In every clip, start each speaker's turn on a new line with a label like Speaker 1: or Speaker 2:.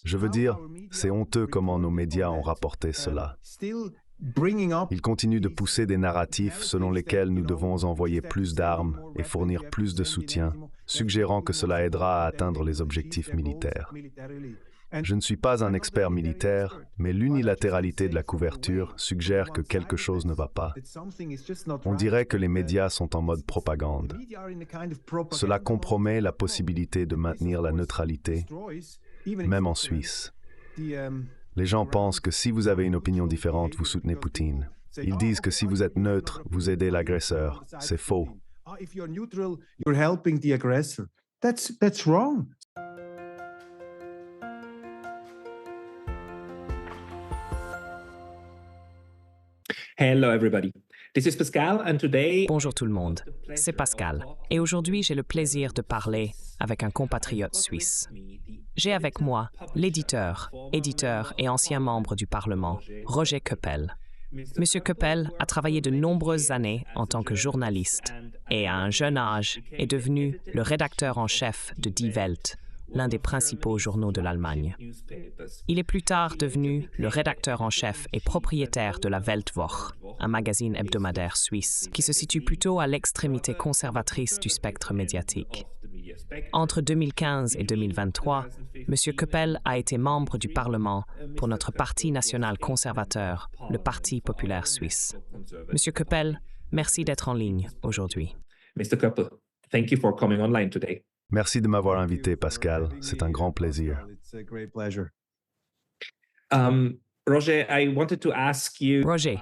Speaker 1: Je veux dire, c'est honteux comment nos médias ont rapporté cela. Ils continuent de pousser des narratifs selon lesquels nous devons envoyer plus d'armes et fournir plus de soutien, suggérant que cela aidera à atteindre les objectifs militaires. Je ne suis pas un expert militaire, mais l'unilatéralité de la couverture suggère que quelque chose ne va pas. On dirait que les médias sont en mode propagande. Cela compromet la possibilité de maintenir la neutralité, même en Suisse. Les gens pensent que si vous avez une opinion différente, vous soutenez Poutine. Ils disent que si vous êtes neutre, vous aidez l'agresseur. C'est faux.
Speaker 2: Hello everybody. This is Pascal and today...
Speaker 3: Bonjour tout le monde, c'est Pascal et aujourd'hui j'ai le plaisir de parler avec un compatriote suisse. J'ai avec moi l'éditeur, éditeur et ancien membre du Parlement, Roger Coppel. Monsieur Coppel a travaillé de nombreuses années en tant que journaliste et à un jeune âge est devenu le rédacteur en chef de Die Welt, l'un des principaux journaux de l'Allemagne. Il est plus tard devenu le rédacteur en chef et propriétaire de la Weltwoche, un magazine hebdomadaire suisse qui se situe plutôt à l'extrémité conservatrice du spectre médiatique. Entre 2015 et 2023, M. Coppel a été membre du Parlement pour notre parti national conservateur, le Parti populaire suisse. M. Coppel, merci d'être en ligne aujourd'hui.
Speaker 2: Mr. Coppel, thank you for coming online today.
Speaker 1: Merci de m'avoir invité, Pascal. C'est un grand plaisir.
Speaker 2: Roger, I wanted to ask you...
Speaker 3: Roger,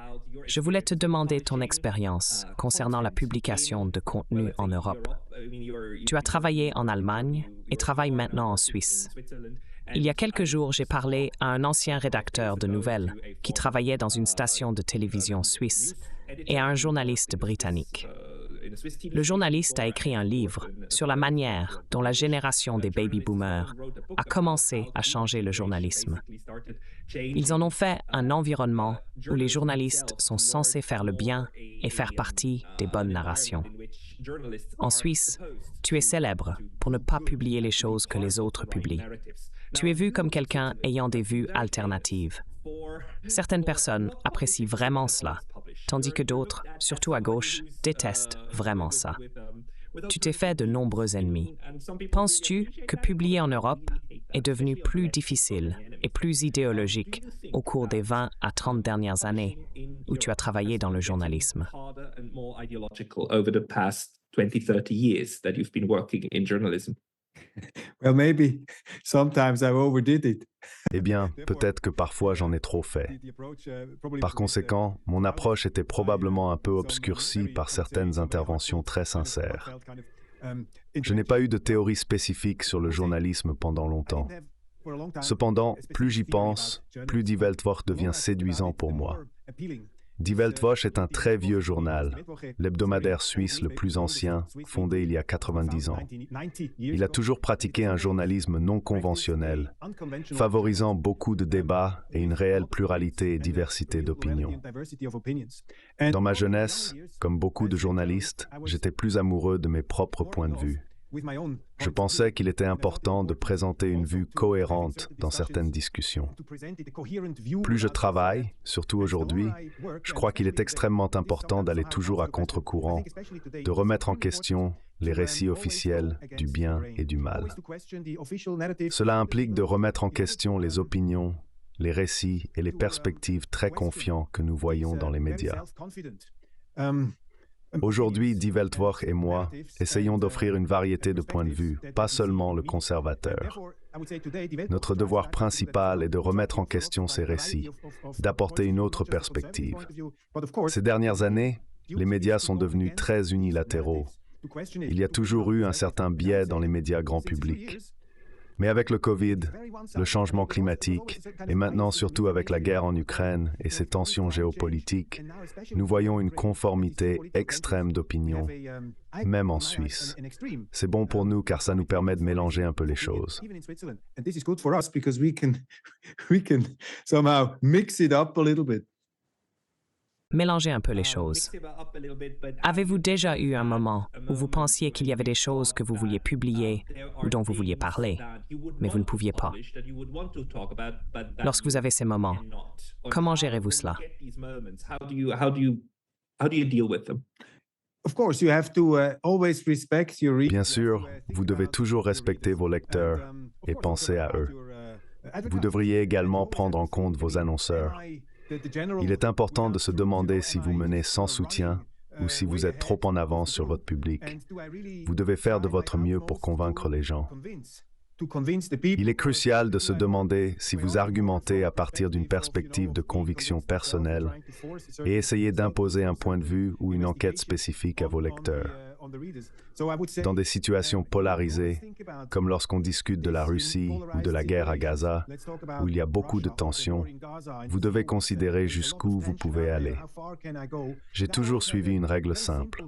Speaker 3: je voulais te demander ton expérience concernant la publication de contenu en Europe. Tu as travaillé en Allemagne et travailles maintenant en Suisse. Il y a quelques jours, j'ai parlé à un ancien rédacteur de nouvelles qui travaillait dans une station de télévision suisse et à un journaliste britannique. Le journaliste a écrit un livre sur la manière dont la génération des baby-boomers a commencé à changer le journalisme. Ils en ont fait un environnement où les journalistes sont censés faire le bien et faire partie des bonnes narrations. En Suisse, tu es célèbre pour ne pas publier les choses que les autres publient. Tu es vu comme quelqu'un ayant des vues alternatives. Certaines personnes apprécient vraiment cela, tandis que d'autres, surtout à gauche, détestent vraiment ça. Tu t'es fait de nombreux ennemis. Penses-tu que publier en Europe est devenu plus difficile et plus idéologique au cours des 20 à 30 dernières années où tu as travaillé dans le journalisme?
Speaker 4: Well, maybe sometimes I overdid it.
Speaker 1: Eh bien, peut-être que parfois j'en ai trop fait. Par conséquent, mon approche était probablement un peu obscurcie par certaines interventions très sincères. Je n'ai pas eu de théorie spécifique sur le journalisme pendant longtemps. Cependant, plus j'y pense, plus Die Weltwoche devient séduisant pour moi. Die Weltwoche est un très vieux journal, l'hebdomadaire suisse le plus ancien, fondé il y a 90 ans. Il a toujours pratiqué un journalisme non conventionnel, favorisant beaucoup de débats et une réelle pluralité et diversité d'opinions. Dans ma jeunesse, comme beaucoup de journalistes, j'étais plus amoureux de mes propres points de vue. Je pensais qu'il était important de présenter une vue cohérente dans certaines discussions. Plus je travaille, surtout aujourd'hui, je crois qu'il est extrêmement important d'aller toujours à contre-courant, de remettre en question les récits officiels du bien et du mal. Cela implique de remettre en question les opinions, les récits et les perspectives très confiants que nous voyons dans les médias. Aujourd'hui, Die Weltwoche et moi essayons d'offrir une variété de points de vue, pas seulement le conservateur. Notre devoir principal est de remettre en question ces récits, d'apporter une autre perspective. Ces dernières années, les médias sont devenus très unilatéraux. Il y a toujours eu un certain biais dans les médias grand public. Mais avec le Covid, le changement climatique, et maintenant surtout avec la guerre en Ukraine et ses tensions géopolitiques, nous voyons une conformité extrême d'opinion, même en Suisse. C'est bon pour nous car ça nous permet de mélanger un peu les choses.
Speaker 3: Mélangez un peu les choses. Avez-vous déjà eu un moment où vous pensiez qu'il y avait des choses que vous vouliez publier ou dont vous vouliez parler, mais vous ne pouviez pas? Lorsque vous avez ces moments, comment gérez-vous cela?
Speaker 2: How do you deal with them?
Speaker 4: Of course, you have to always respect your readers.
Speaker 1: Bien sûr, vous devez toujours respecter vos lecteurs et penser à eux. Vous devriez également prendre en compte vos annonceurs. Il est important de se demander si vous menez sans soutien ou si vous êtes trop en avance sur votre public. Vous devez faire de votre mieux pour convaincre les gens. Il est crucial de se demander si vous argumentez à partir d'une perspective de conviction personnelle et essayez d'imposer un point de vue ou une enquête spécifique à vos lecteurs. Dans des situations polarisées, comme lorsqu'on discute de la Russie ou de la guerre à Gaza, où il y a beaucoup de tensions, vous devez considérer jusqu'où vous pouvez aller. J'ai toujours suivi une règle simple.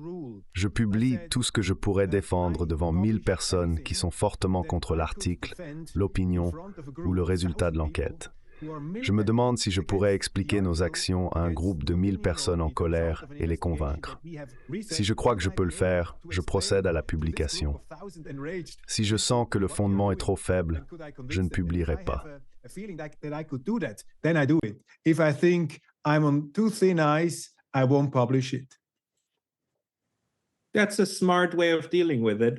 Speaker 1: Je publie tout ce que je pourrais défendre devant 1000 personnes qui sont fortement contre l'article, l'opinion ou le résultat de l'enquête. Je me demande si je pourrais expliquer nos actions à un groupe de 1000 personnes en colère et les convaincre. Si je crois que je peux le faire, je procède à la publication. Si je sens que le fondement est trop faible, je ne publierai pas.
Speaker 4: If I think I'm on too thin ice, I won't publish it.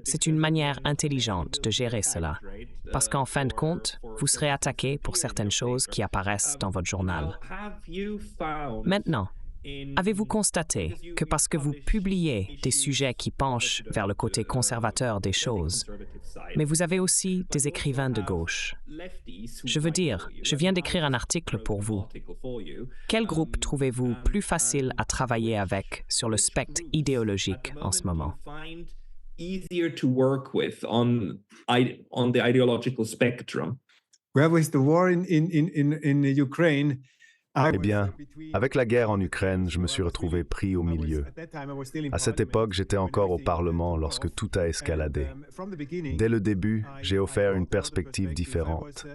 Speaker 3: C'est une manière intelligente de gérer cela, parce qu'en fin de compte, vous serez attaqué pour certaines choses qui apparaissent dans votre journal. Maintenant, avez-vous constaté que parce que vous publiez des sujets qui penchent vers le côté conservateur des choses, mais vous avez aussi des écrivains de gauche? Je veux dire, je viens d'écrire un article pour vous. Quel groupe trouvez-vous plus facile à travailler avec sur le spectre idéologique en ce moment?
Speaker 2: Easier to work with on the ideological spectrum.
Speaker 4: Well, with the war in Ukraine,
Speaker 1: Eh bien, avec la guerre en Ukraine, je me suis retrouvé pris au milieu. À cette époque, j'étais encore au Parlement lorsque tout a escaladé. Dès le début, j'ai offert une perspective différente.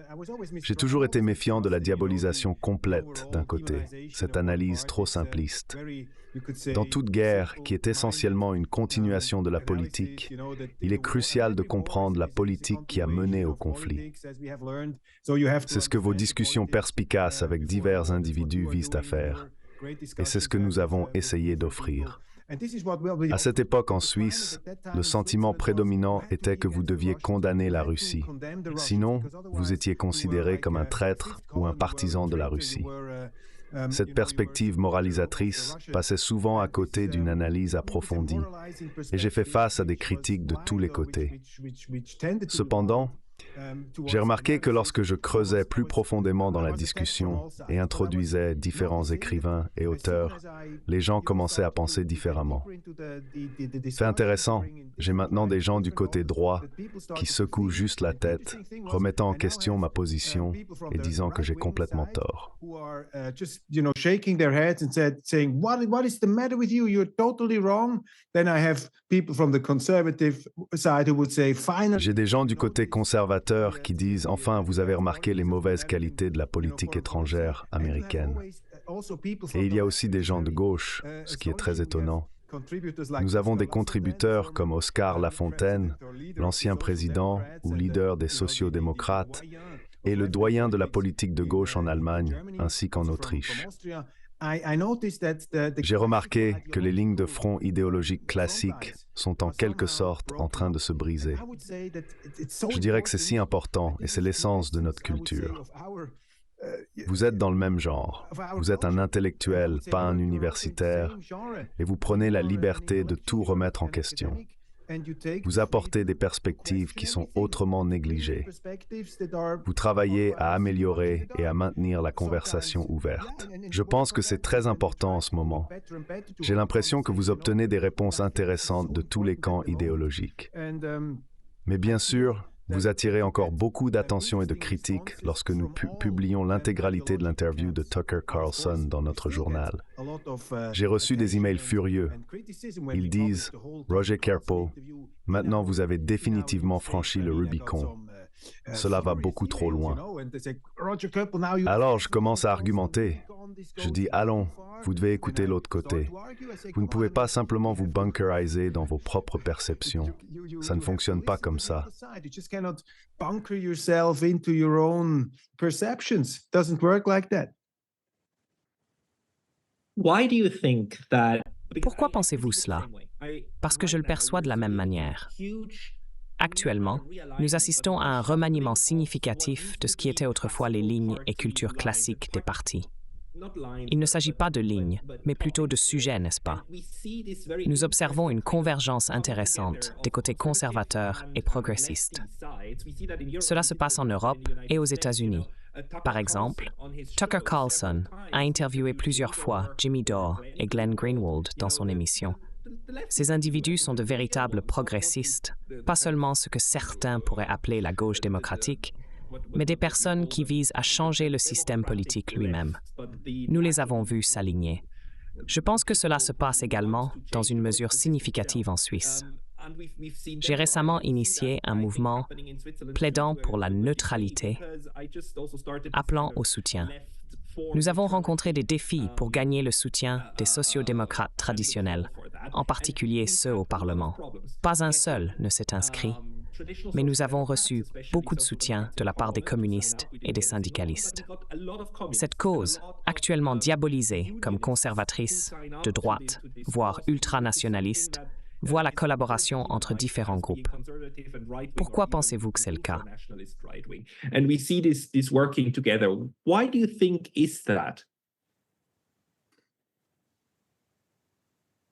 Speaker 1: J'ai toujours été méfiant de la diabolisation complète d'un côté, cette analyse trop simpliste. Dans toute guerre, qui est essentiellement une continuation de la politique, il est crucial de comprendre la politique qui a mené au conflit. C'est ce que vos discussions perspicaces avec divers individus visent à faire, et c'est ce que nous avons essayé d'offrir. À cette époque en Suisse, le sentiment prédominant était que vous deviez condamner la Russie. Sinon, vous étiez considéré comme un traître ou un partisan de la Russie. Cette perspective moralisatrice passait souvent à côté d'une analyse approfondie, et j'ai fait face à des critiques de tous les côtés. Cependant, j'ai remarqué que lorsque je creusais plus profondément dans la discussion et introduisais différents écrivains et auteurs, les gens commençaient à penser différemment. C'est intéressant, j'ai maintenant des gens du côté droit qui secouent juste la tête, remettant en question ma position et disant que j'ai complètement tort.
Speaker 4: Shaking their heads and saying, "What is the matter with you? You're totally wrong." Then I have people from the conservative side who would say, "Finally."
Speaker 1: J'ai des gens du côté conservateur qui disent « Enfin, vous avez remarqué les mauvaises qualités de la politique étrangère américaine. » Et il y a aussi des gens de gauche, ce qui est très étonnant. Nous avons des contributeurs comme Oscar Lafontaine, l'ancien président ou leader des sociaux-démocrates, et le doyen de la politique de gauche en Allemagne, ainsi qu'en Autriche. J'ai remarqué que les lignes de front idéologiques classiques sont en quelque sorte en train de se briser. Je dirais que c'est si important et c'est l'essence de notre culture. Vous êtes dans le même genre. Vous êtes un intellectuel, pas un universitaire, et vous prenez la liberté de tout remettre en question. Vous apportez des perspectives qui sont autrement négligées. Vous travaillez à améliorer et à maintenir la conversation ouverte. Je pense que c'est très important en ce moment. J'ai l'impression que vous obtenez des réponses intéressantes de tous les camps idéologiques. Mais bien sûr, vous attirez encore beaucoup d'attention et de critiques lorsque nous publions l'intégralité de l'interview de Tucker Carlson dans notre journal. J'ai reçu des emails furieux. Ils disent « Roger Kerpel, maintenant vous avez définitivement franchi le Rubicon. Cela va beaucoup trop loin. » Alors je commence à argumenter. Je dis « Allons, Vous devez écouter l'autre côté. Vous ne pouvez pas simplement vous bunkeriser dans vos propres perceptions. Ça ne fonctionne pas comme ça.
Speaker 4: You just cannot bunker yourself into your own perceptions. It doesn't work like that.
Speaker 2: Why do you think that?
Speaker 3: Pourquoi pensez-vous cela? Parce que je le perçois de la même manière. Actuellement, nous assistons à un remaniement significatif de ce qui était autrefois les lignes et cultures classiques des partis. Il ne s'agit pas de lignes, mais plutôt de sujets, n'est-ce pas? Nous observons une convergence intéressante des côtés conservateurs et progressistes. Cela se passe en Europe et aux États-Unis. Par exemple, Tucker Carlson a interviewé plusieurs fois Jimmy Dore et Glenn Greenwald dans son émission. Ces individus sont de véritables progressistes, pas seulement ce que certains pourraient appeler la gauche démocratique, mais des personnes qui visent à changer le système politique lui-même. Nous les avons vus s'aligner. Je pense que cela se passe également dans une mesure significative en Suisse. J'ai récemment initié un mouvement plaidant pour la neutralité, appelant au soutien. Nous avons rencontré des défis pour gagner le soutien des sociodémocrates traditionnels, en particulier ceux au Parlement. Pas un seul ne s'est inscrit, mais nous avons reçu beaucoup de soutien de la part des communistes et des syndicalistes. Cette cause, actuellement diabolisée comme conservatrice, de droite, voire ultranationaliste, voit la collaboration entre différents groupes. Pourquoi pensez-vous que c'est le cas?
Speaker 2: And we see this working together. Why do you think is that?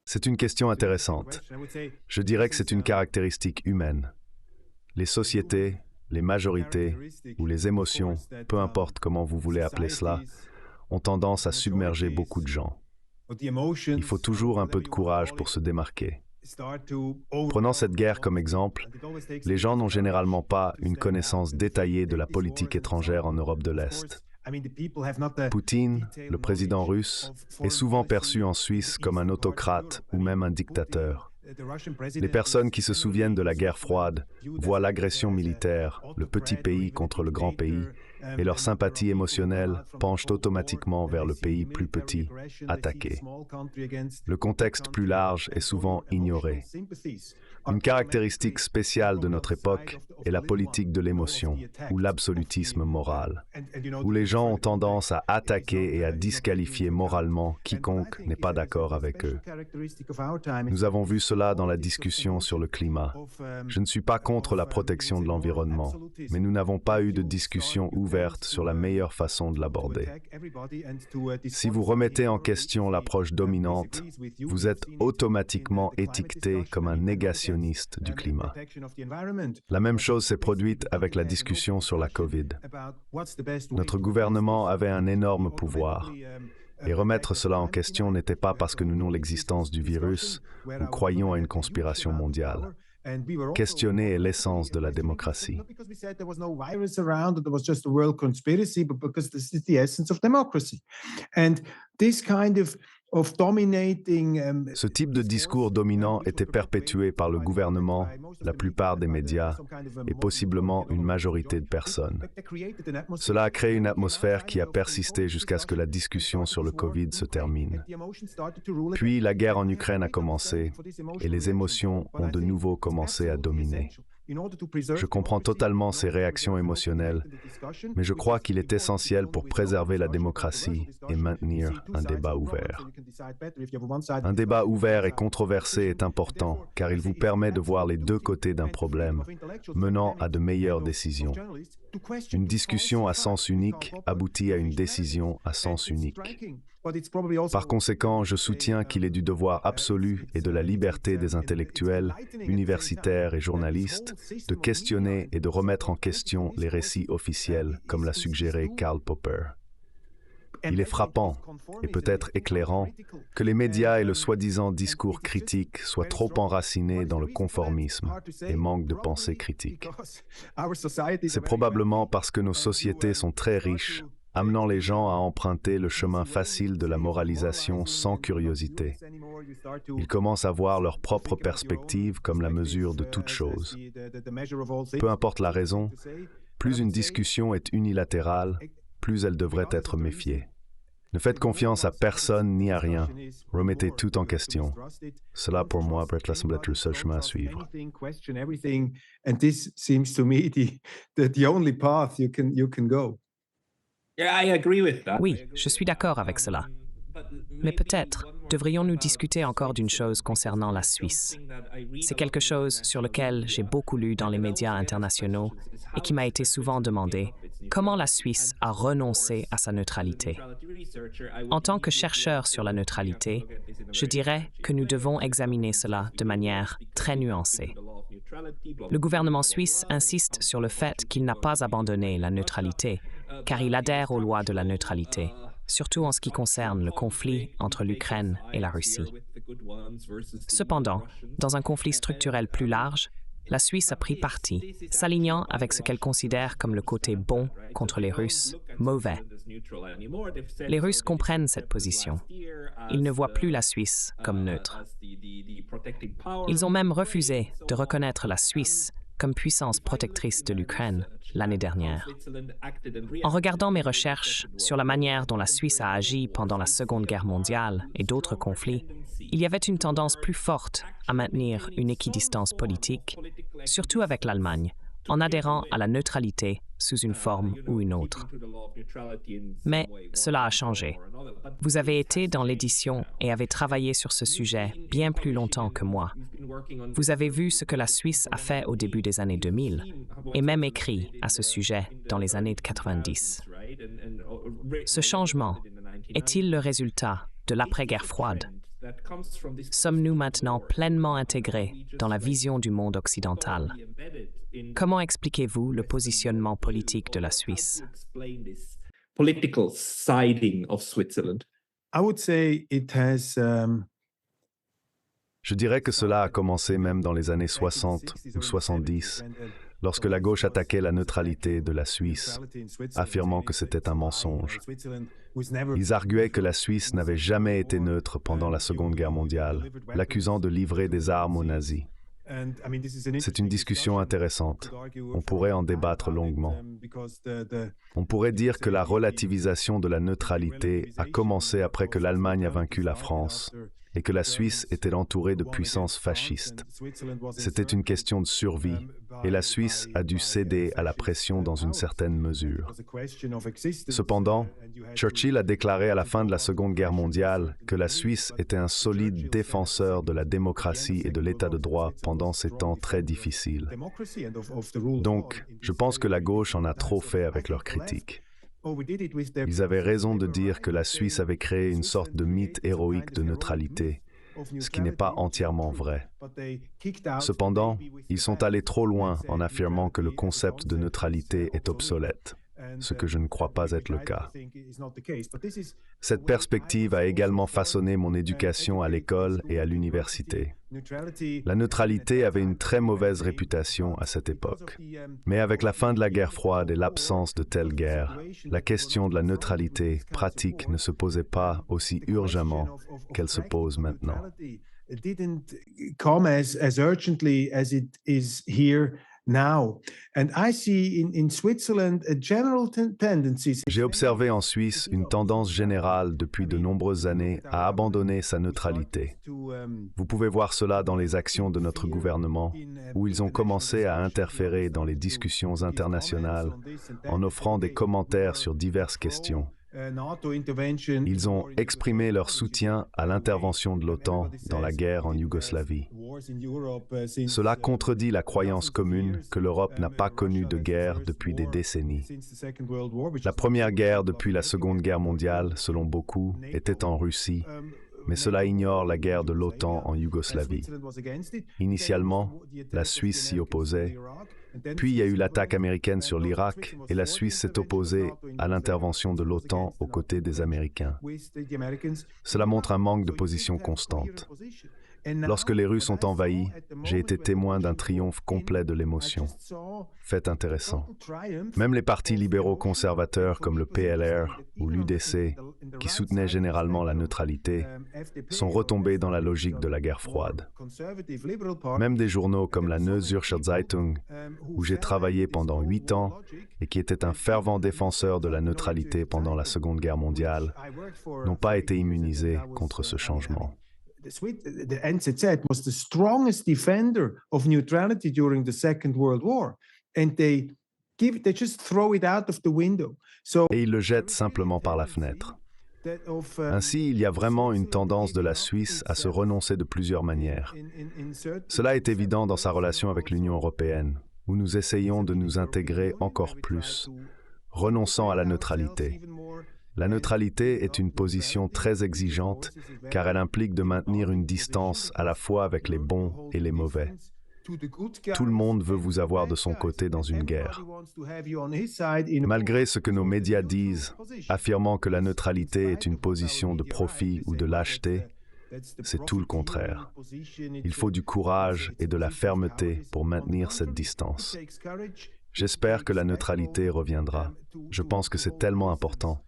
Speaker 1: C'est une question intéressante. Je dirais que c'est une caractéristique humaine. Les sociétés, les majorités ou les émotions, peu importe comment vous voulez appeler cela, ont tendance à submerger beaucoup de gens. Il faut toujours un peu de courage pour se démarquer. Prenons cette guerre comme exemple. Les gens n'ont généralement pas une connaissance détaillée de la politique étrangère en Europe de l'Est. Poutine, le président russe, est souvent perçu en Suisse comme un autocrate ou même un dictateur. Les personnes qui se souviennent de la guerre froide voient l'agression militaire, le petit pays contre le grand pays, et leur sympathie émotionnelle penche automatiquement vers le pays plus petit, attaqué. Le contexte plus large est souvent ignoré. Une caractéristique spéciale de notre époque est la politique de l'émotion, ou l'absolutisme moral, où les gens ont tendance à attaquer et à disqualifier moralement quiconque n'est pas d'accord avec eux. Nous avons vu cela dans la discussion sur le climat. Je ne suis pas contre la protection de l'environnement, mais nous n'avons pas eu de discussion ouverte sur la meilleure façon de l'aborder. Si vous remettez en question l'approche dominante, vous êtes automatiquement étiqueté comme un négationniste du climat. La même chose s'est produite avec la discussion sur la COVID. Notre gouvernement avait un énorme pouvoir. Et remettre cela en question n'était pas parce que nous nions l'existence du virus ou croyons à une conspiration mondiale. Questionner est l'essence de la démocratie. Ce type de discours dominant était perpétué par le gouvernement, la plupart des médias et possiblement une majorité de personnes. Cela a créé une atmosphère qui a persisté jusqu'à ce que la discussion sur le Covid se termine. Puis la guerre en Ukraine a commencé et les émotions ont de nouveau commencé à dominer. Je comprends totalement ces réactions émotionnelles, mais je crois qu'il est essentiel pour préserver la démocratie et maintenir un débat ouvert. Un débat ouvert et controversé est important car il vous permet de voir les deux côtés d'un problème, menant à de meilleures décisions. Une discussion à sens unique aboutit à une décision à sens unique. Par conséquent, je soutiens qu'il est du devoir absolu et de la liberté des intellectuels, universitaires et journalistes de questionner et de remettre en question les récits officiels, comme l'a suggéré Karl Popper. Il est frappant, et peut-être éclairant, que les médias et le soi-disant discours critique soient trop enracinés dans le conformisme et manquent de pensée critique. C'est probablement parce que nos sociétés sont très riches, amenant les gens à emprunter le chemin facile de la moralisation sans curiosité. Ils commencent à voir leur propre perspective comme la mesure de toute chose. Peu importe la raison, plus une discussion est unilatérale, plus elle devrait être méfiée. Ne faites confiance à personne ni à rien. Remettez tout en question. Cela, pour moi, Brett, semble être le seul chemin à suivre.
Speaker 4: Question everything, and this seems to me the only path you can go.
Speaker 2: Yeah, I agree with that.
Speaker 3: Oui, je suis d'accord avec cela. Mais peut-être devrions-nous discuter encore d'une chose concernant la Suisse. C'est quelque chose sur lequel j'ai beaucoup lu dans les médias internationaux et qui m'a été souvent demandé: comment la Suisse a renoncé à sa neutralité? En tant que chercheur sur la neutralité, je dirais que nous devons examiner cela de manière très nuancée. Le gouvernement suisse insiste sur le fait qu'il n'a pas abandonné la neutralité, car il adhère aux lois de la neutralité, surtout en ce qui concerne le conflit entre l'Ukraine et la Russie. Cependant, dans un conflit structurel plus large, la Suisse a pris parti, s'alignant avec ce qu'elle considère comme le côté bon contre les Russes, mauvais. Les Russes comprennent cette position. Ils ne voient plus la Suisse comme neutre. Ils ont même refusé de reconnaître la Suisse comme puissance protectrice de l'Ukraine l'année dernière. En regardant mes recherches sur la manière dont la Suisse a agi pendant la Seconde Guerre mondiale et d'autres conflits, il y avait une tendance plus forte à maintenir une équidistance politique, surtout avec l'Allemagne, en adhérant à la neutralité sous une forme ou une autre. Mais cela a changé. Vous avez été dans l'édition et avez travaillé sur ce sujet bien plus longtemps que moi. Vous avez vu ce que la Suisse a fait au début des années 2000 et même écrit à ce sujet dans les années 90. Ce changement est-il le résultat de l'après-guerre froide? Sommes-nous maintenant pleinement intégrés dans la vision du monde occidental? Comment expliquez-vous le positionnement politique de la Suisse?
Speaker 2: Political siding of Switzerland.
Speaker 4: I would say it has
Speaker 1: Je dirais que cela a commencé même dans les années 60 ou 70, lorsque la gauche attaquait la neutralité de la Suisse, affirmant que c'était un mensonge. Ils arguaient que la Suisse n'avait jamais été neutre pendant la Seconde Guerre mondiale, l'accusant de livrer des armes aux nazis. C'est une discussion intéressante. On pourrait en débattre longuement. On pourrait dire que la relativisation de la neutralité a commencé après que l'Allemagne a vaincu la France et que la Suisse était entourée de puissances fascistes. C'était une question de survie, et la Suisse a dû céder à la pression dans une certaine mesure. Cependant, Churchill a déclaré à la fin de la Seconde Guerre mondiale que la Suisse était un solide défenseur de la démocratie et de l'état de droit pendant ces temps très difficiles. Donc, je pense que la gauche en a trop fait avec leurs critiques. Ils avaient raison de dire que la Suisse avait créé une sorte de mythe héroïque de neutralité, ce qui n'est pas entièrement vrai. Cependant, ils sont allés trop loin en affirmant que le concept de neutralité est obsolète, ce que je ne crois pas être le cas. Cette perspective a également façonné mon éducation à l'école et à l'université. La neutralité avait une très mauvaise réputation à cette époque. Mais avec la fin de la guerre froide et l'absence de telle guerre, la question de la neutralité pratique ne se posait pas aussi urgemment qu'elle se pose maintenant.
Speaker 4: It didn't come as urgently as it is here now. And I see in Switzerland a general tendency.
Speaker 1: J'ai observé en Suisse une tendance générale depuis de nombreuses années à abandonner sa neutralité. Vous pouvez voir cela dans les actions de notre gouvernement, où ils ont commencé à interférer dans les discussions internationales en offrant des commentaires sur diverses questions. Ils ont exprimé leur soutien à l'intervention de l'OTAN dans la guerre en Yougoslavie. Cela contredit la croyance commune que l'Europe n'a pas connu de guerre depuis des décennies. La première guerre depuis la Seconde Guerre mondiale, selon beaucoup, était en Russie, mais cela ignore la guerre de l'OTAN en Yougoslavie. Initialement, la Suisse s'y opposait. Puis il y a eu l'attaque américaine sur l'Irak et la Suisse s'est opposée à l'intervention de l'OTAN aux côtés des Américains. Cela montre un manque de position constante. Lorsque les Russes ont envahi, j'ai été témoin d'un triomphe complet de l'émotion. Fait intéressant. Même les partis libéraux conservateurs comme le PLR ou l'UDC, qui soutenaient généralement la neutralité, sont retombés dans la logique de la guerre froide. Même des journaux comme la Neue Zürcher Zeitung, où j'ai travaillé pendant 8 ans et qui était un fervent défenseur de la neutralité pendant la Seconde Guerre mondiale, n'ont pas été immunisés contre ce changement.
Speaker 4: The NZZ was the strongest defender of neutrality during the Second World War, and they just throw it out of the window.
Speaker 1: Et ils le jettent simplement par la fenêtre. Ainsi, il y a vraiment une tendance de la Suisse à se renoncer de plusieurs manières. Cela est évident dans sa relation avec l'Union européenne, où nous essayons de nous intégrer encore plus, renonçant à la neutralité. La neutralité est une position très exigeante car elle implique de maintenir une distance à la fois avec les bons et les mauvais. Tout le monde veut vous avoir de son côté dans une guerre. Malgré ce que nos médias disent, affirmant que la neutralité est une position de profit ou de lâcheté, c'est tout le contraire. Il faut du courage et de la fermeté pour maintenir cette distance. J'espère que la neutralité reviendra. Je pense que c'est tellement important.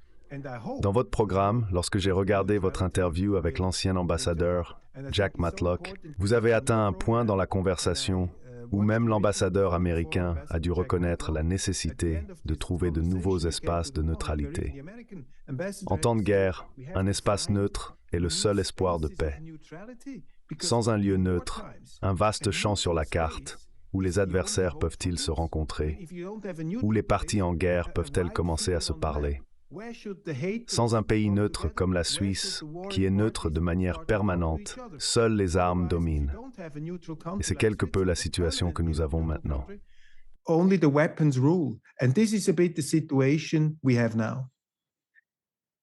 Speaker 1: Dans votre programme, lorsque j'ai regardé votre interview avec l'ancien ambassadeur, Jack Matlock, vous avez atteint un point dans la conversation où même l'ambassadeur américain a dû reconnaître la nécessité de trouver de nouveaux espaces de neutralité. En temps de guerre, un espace neutre est le seul espoir de paix. Sans un lieu neutre, un vaste champ sur la carte, où les adversaires peuvent-ils se rencontrer? Où les parties en guerre peuvent-elles commencer à se parler? Sans un pays neutre comme la Suisse, qui est neutre de manière permanente, seules les armes dominent. Et c'est quelque peu la situation que nous avons maintenant.
Speaker 4: Only the weapons rule, and this is a bit the situation we have now.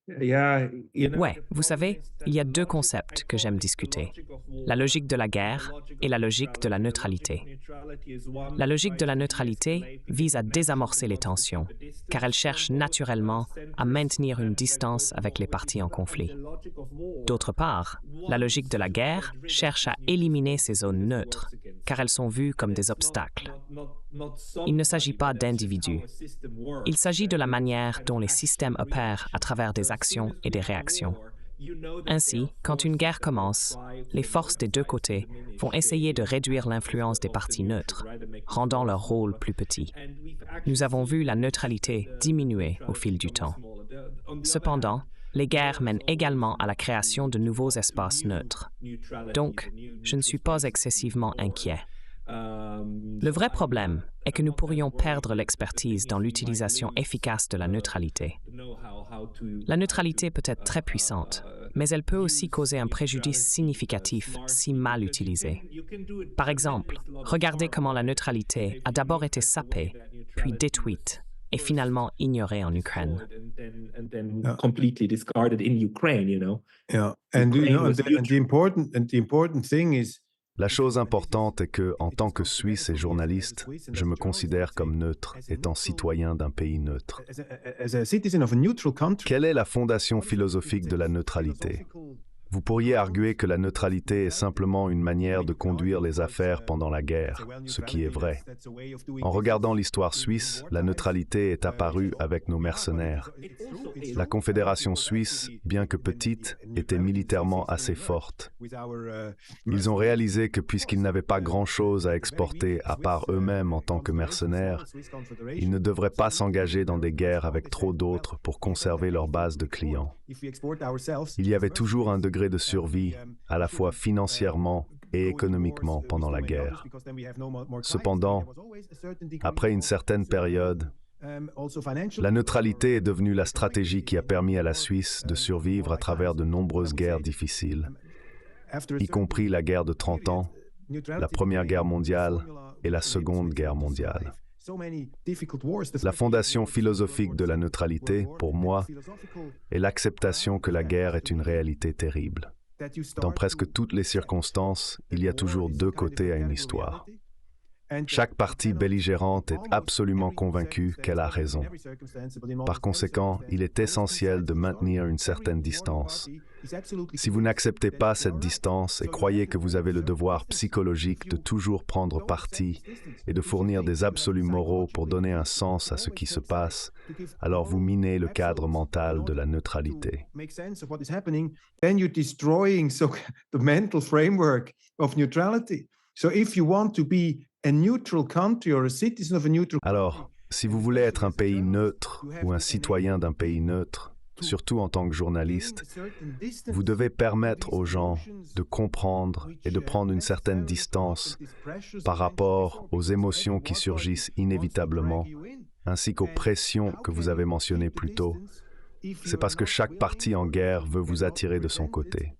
Speaker 3: Ouais, vous savez, il y a deux concepts que j'aime discuter. La logique de la guerre et la logique de la neutralité. La logique de la neutralité vise à désamorcer les tensions, car elle cherche naturellement à maintenir une distance avec les parties en conflit. D'autre part, la logique de la guerre cherche à éliminer ces zones neutres, car elles sont vues comme des obstacles. Il ne s'agit pas d'individus. Il s'agit de la manière dont les systèmes opèrent à travers des actions et des réactions. Ainsi, quand une guerre commence, les forces des deux côtés vont essayer de réduire l'influence des parties neutres, rendant leur rôle plus petit. Nous avons vu la neutralité diminuer au fil du temps. Cependant, les guerres mènent également à la création de nouveaux espaces neutres. Donc, je ne suis pas excessivement inquiet. Le vrai problème est que nous pourrions perdre l'expertise dans l'utilisation efficace de la neutralité. La neutralité peut être très puissante, mais elle peut aussi causer un préjudice significatif si mal utilisée. Par exemple, regardez comment la neutralité a d'abord été sapée, puis détruite, et finalement ignorée en Ukraine.
Speaker 1: La chose importante est que, en tant que Suisse et journaliste, je me considère comme neutre, étant citoyen d'un pays neutre. Quelle est la fondation philosophique de la neutralité? Vous pourriez arguer que la neutralité est simplement une manière de conduire les affaires pendant la guerre, ce qui est vrai. En regardant l'histoire suisse, la neutralité est apparue avec nos mercenaires. La Confédération suisse, bien que petite, était militairement assez forte. Ils ont réalisé que puisqu'ils n'avaient pas grand-chose à exporter à part eux-mêmes en tant que mercenaires, ils ne devraient pas s'engager dans des guerres avec trop d'autres pour conserver leur base de clients. Il y avait toujours un degré de survie, à la fois financièrement et économiquement pendant la guerre. Cependant, après une certaine période, la neutralité est devenue la stratégie qui a permis à la Suisse de survivre à travers de nombreuses guerres difficiles, y compris la guerre de 30 ans, la Première Guerre mondiale et la Seconde Guerre mondiale. La fondation philosophique de la neutralité, pour moi, est l'acceptation que la guerre est une réalité terrible. Dans presque toutes les circonstances, il y a toujours deux côtés à une histoire. Chaque partie belligérante est absolument convaincue qu'elle a raison. Par conséquent, il est essentiel de maintenir une certaine distance. Si vous n'acceptez pas cette distance et croyez que vous avez le devoir psychologique de toujours prendre parti et de fournir des absolus moraux pour donner un sens à ce qui se passe, alors vous minez le cadre mental de la neutralité.
Speaker 4: Then you're destroying the mental framework of neutrality. So if you want to be a neutral country or a citizen of a neutral country,
Speaker 1: Alors, si vous voulez être un pays neutre ou un citoyen d'un pays neutre, surtout en tant que journaliste, vous devez permettre aux gens de comprendre et de prendre une certaine distance par rapport aux émotions qui surgissent inévitablement, ainsi qu'aux pressions que vous avez mentionnées plus tôt. C'est parce que chaque parti en guerre veut vous attirer de son côté.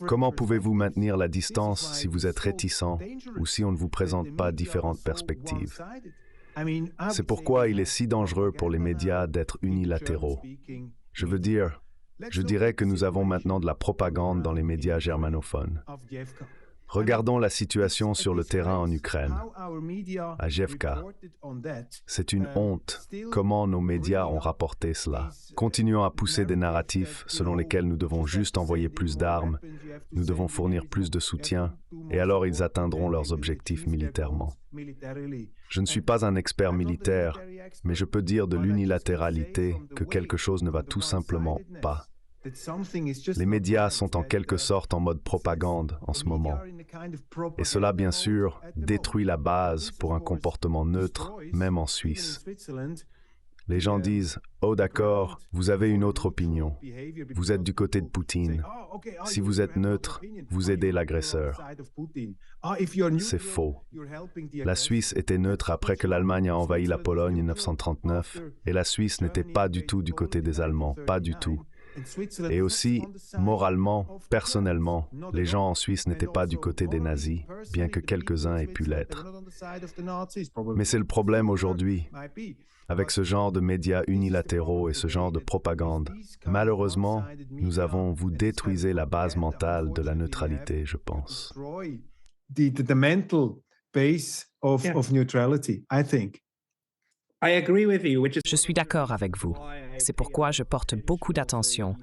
Speaker 1: Comment pouvez-vous maintenir la distance si vous êtes réticent ou si on ne vous présente pas différentes perspectives? C'est pourquoi il est si dangereux pour les médias d'être unilatéraux. Je dirais que nous avons maintenant de la propagande dans les médias germanophones. Regardons la situation sur le terrain en Ukraine, à Avdiivka. C'est une honte comment nos médias ont rapporté cela. Continuons à pousser des narratifs selon lesquels nous devons juste envoyer plus d'armes, nous devons fournir plus de soutien, et alors ils atteindront leurs objectifs militairement. Je ne suis pas un expert militaire, mais je peux dire de l'unilatéralité que quelque chose ne va tout simplement pas. Les médias sont en quelque sorte en mode propagande en ce moment. Et cela, bien sûr, détruit la base pour un comportement neutre, même en Suisse. Les gens disent « Oh d'accord, vous avez une autre opinion. Vous êtes du côté de Poutine. Si vous êtes neutre, vous aidez l'agresseur. » C'est faux. La Suisse était neutre après que l'Allemagne a envahi la Pologne en 1939, et la Suisse n'était pas du tout du côté des Allemands, pas du tout. Et aussi, moralement, personnellement, les gens en Suisse n'étaient pas du côté des nazis, bien que quelques-uns aient pu l'être. Mais c'est le problème aujourd'hui. Avec ce genre de médias unilatéraux et ce genre de propagande, malheureusement, vous détruisez la base mentale de la neutralité, je pense.
Speaker 4: The mental base of neutrality, I think.
Speaker 3: Je suis d'accord avec vous. C'est pourquoi je porte beaucoup d'attention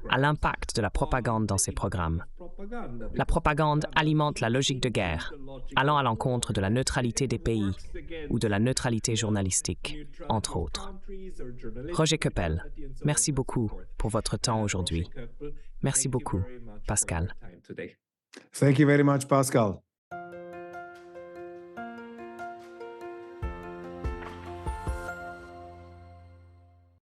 Speaker 3: à l'impact de la propagande dans ces programmes. La propagande alimente la logique de guerre, allant à l'encontre de la neutralité des pays ou de la neutralité journalistique, entre autres. Roger Koppel, merci beaucoup pour votre temps aujourd'hui. Merci beaucoup, Pascal.
Speaker 4: Thank you very much, Pascal.